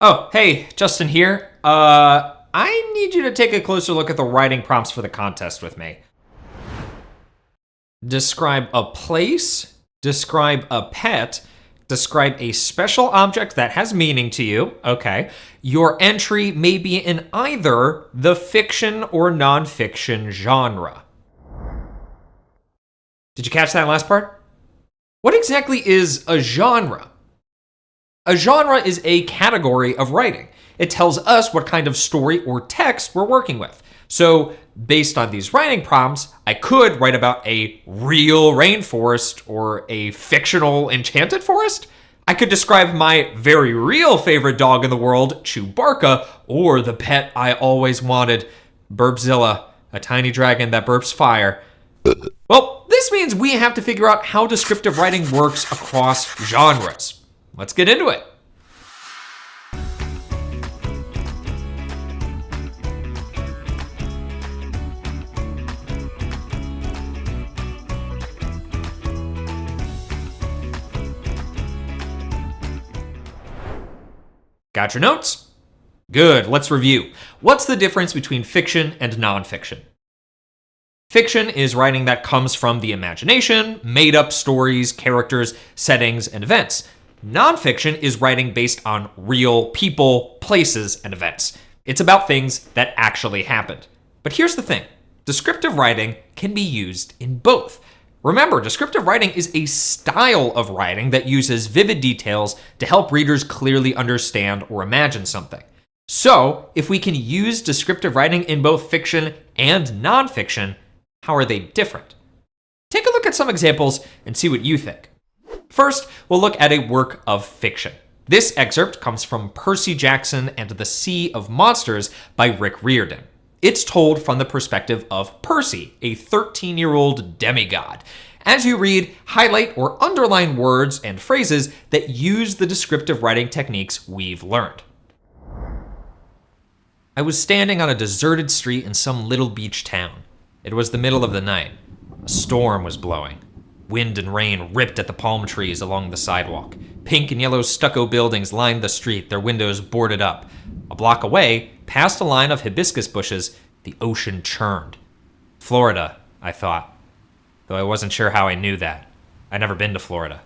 Oh, hey, Justin here. I need you to take a closer look at the writing prompts for the contest with me. Describe a place, describe a pet, describe a special object that has meaning to you. Okay. Your entry may be in either the fiction or nonfiction genre. Did you catch that last part? What exactly is a genre? A genre is a category of writing. It tells us what kind of story or text we're working with. So, based on these writing prompts, I could write about a real rainforest or a fictional enchanted forest. I could describe my very real favorite dog in the world, Chewbacca, or the pet I always wanted, Burpzilla, a tiny dragon that burps fire. Well, this means we have to figure out how descriptive writing works across genres. Let's get into it. Got your notes? Good, let's review. What's the difference between fiction and nonfiction? Fiction is writing that comes from the imagination, made up stories, characters, settings, and events. Nonfiction is writing based on real people, places, and events. It's about things that actually happened. But here's the thing. Descriptive writing can be used in both. Remember, descriptive writing is a style of writing that uses vivid details to help readers clearly understand or imagine something. So, if we can use descriptive writing in both fiction and nonfiction, how are they different? Take a look at some examples and see what you think. First, we'll look at a work of fiction. This excerpt comes from Percy Jackson and the Sea of Monsters by Rick Riordan. It's told from the perspective of Percy, a 13-year-old demigod. As you read, highlight or underline words and phrases that use the descriptive writing techniques we've learned. I was standing on a deserted street in some little beach town. It was the middle of the night. A storm was blowing. Wind and rain ripped at the palm trees along the sidewalk. Pink and yellow stucco buildings lined the street, their windows boarded up. A block away, past a line of hibiscus bushes, the ocean churned. Florida, I thought, though I wasn't sure how I knew that. I'd never been to Florida.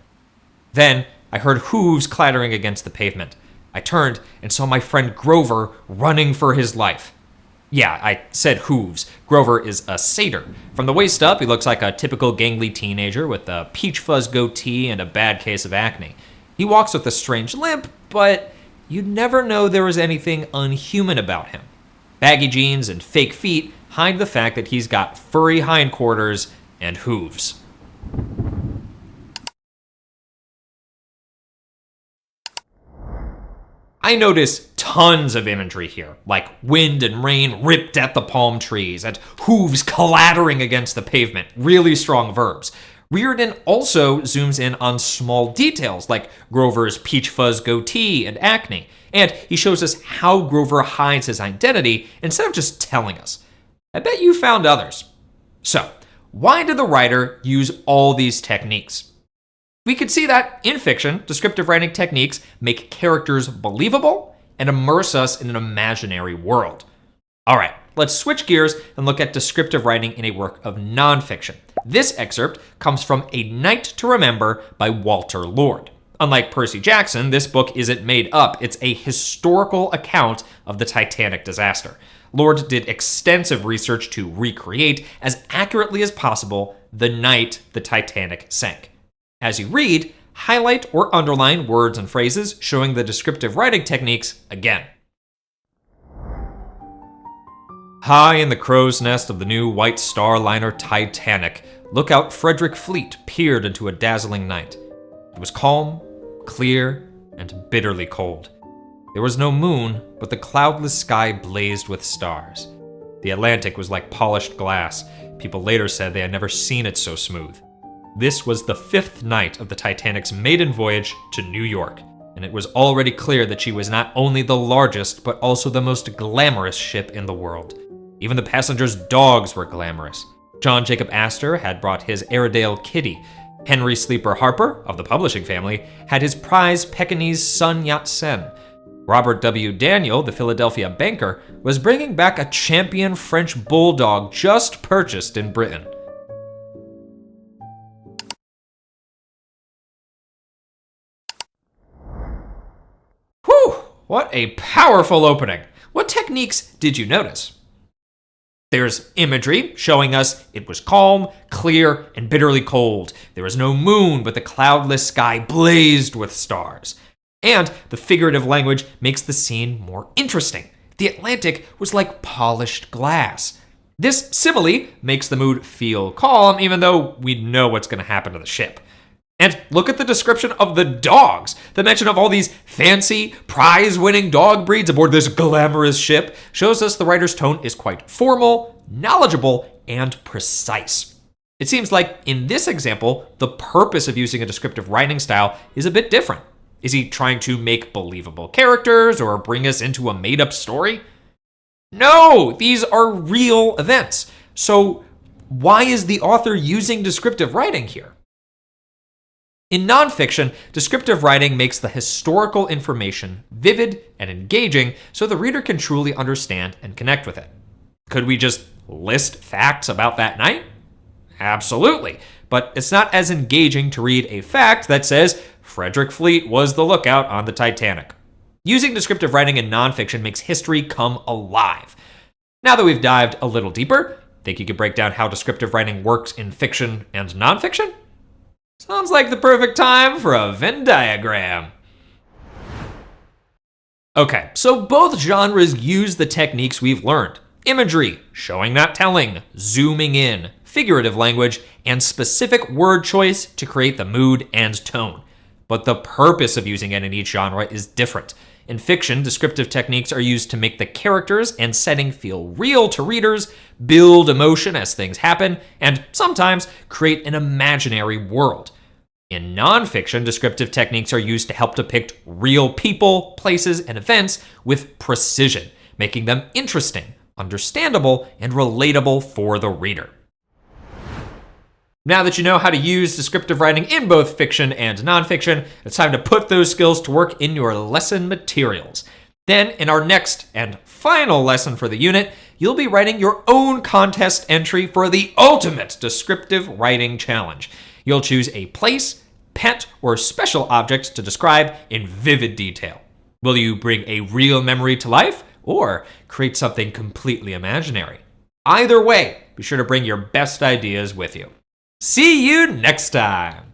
Then I heard hooves clattering against the pavement. I turned and saw my friend Grover running for his life. Yeah, I said hooves. Grover is a satyr. From the waist up, he looks like a typical gangly teenager with a peach fuzz goatee and a bad case of acne. He walks with a strange limp, but you'd never know there was anything unhuman about him. Baggy jeans and fake feet hide the fact that he's got furry hindquarters and hooves. I notice tons of imagery here, like wind and rain ripped at the palm trees and hooves clattering against the pavement, really strong verbs. Riordan also zooms in on small details like Grover's peach fuzz goatee and acne, and he shows us how Grover hides his identity instead of just telling us. I bet you found others. So, why did the writer use all these techniques? We could see that in fiction, descriptive writing techniques make characters believable and immerse us in an imaginary world. All right, let's switch gears and look at descriptive writing in a work of nonfiction. This excerpt comes from A Night to Remember by Walter Lord. Unlike Percy Jackson, this book isn't made up. It's a historical account of the Titanic disaster. Lord did extensive research to recreate, as accurately as possible, the night the Titanic sank. As you read, highlight or underline words and phrases showing the descriptive writing techniques again. High in the crow's nest of the new White Star liner Titanic, Lookout Frederick Fleet peered into a dazzling night. It was calm, clear, and bitterly cold. There was no moon, but the cloudless sky blazed with stars. The Atlantic was like polished glass. People later said they had never seen it so smooth. This was the 5th night of the Titanic's maiden voyage to New York, and it was already clear that she was not only the largest, but also the most glamorous ship in the world. Even the passengers' dogs were glamorous. John Jacob Astor had brought his Airedale Kitty. Henry Sleeper Harper, of the publishing family, had his prize Pekingese Sun Yat-sen. Robert W. Daniel, the Philadelphia banker, was bringing back a champion French bulldog just purchased in Britain. Whew! What a powerful opening. What techniques did you notice? There's imagery showing us it was calm, clear, and bitterly cold. There was no moon, but the cloudless sky blazed with stars. And the figurative language makes the scene more interesting. The Atlantic was like polished glass. This simile makes the mood feel calm, even though we know what's going to happen to the ship. And look at the description of the dogs. The mention of all these fancy, prize-winning dog breeds aboard this glamorous ship shows us the writer's tone is quite formal, knowledgeable, and precise. It seems like in this example, the purpose of using a descriptive writing style is a bit different. Is he trying to make believable characters or bring us into a made-up story? No, these are real events. So why is the author using descriptive writing here? In nonfiction, descriptive writing makes the historical information vivid and engaging so the reader can truly understand and connect with it. Could we just list facts about that night? Absolutely, but it's not as engaging to read a fact that says Frederick Fleet was the lookout on the Titanic. Using descriptive writing in nonfiction makes history come alive. Now that we've dived a little deeper, think you could break down how descriptive writing works in fiction and nonfiction? Sounds like the perfect time for a Venn diagram. Okay, so both genres use the techniques we've learned. Imagery, showing not telling, zooming in, figurative language, and specific word choice to create the mood and tone. But the purpose of using it in each genre is different. In fiction, descriptive techniques are used to make the characters and setting feel real to readers, build emotion as things happen, and sometimes create an imaginary world. In nonfiction, descriptive techniques are used to help depict real people, places, and events with precision, making them interesting, understandable, and relatable for the reader. Now that you know how to use descriptive writing in both fiction and nonfiction, it's time to put those skills to work in your lesson materials. Then, in our next and final lesson for the unit, you'll be writing your own contest entry for the ultimate descriptive writing challenge. You'll choose a place, pet, or special object to describe in vivid detail. Will you bring a real memory to life or create something completely imaginary? Either way, be sure to bring your best ideas with you. See you next time!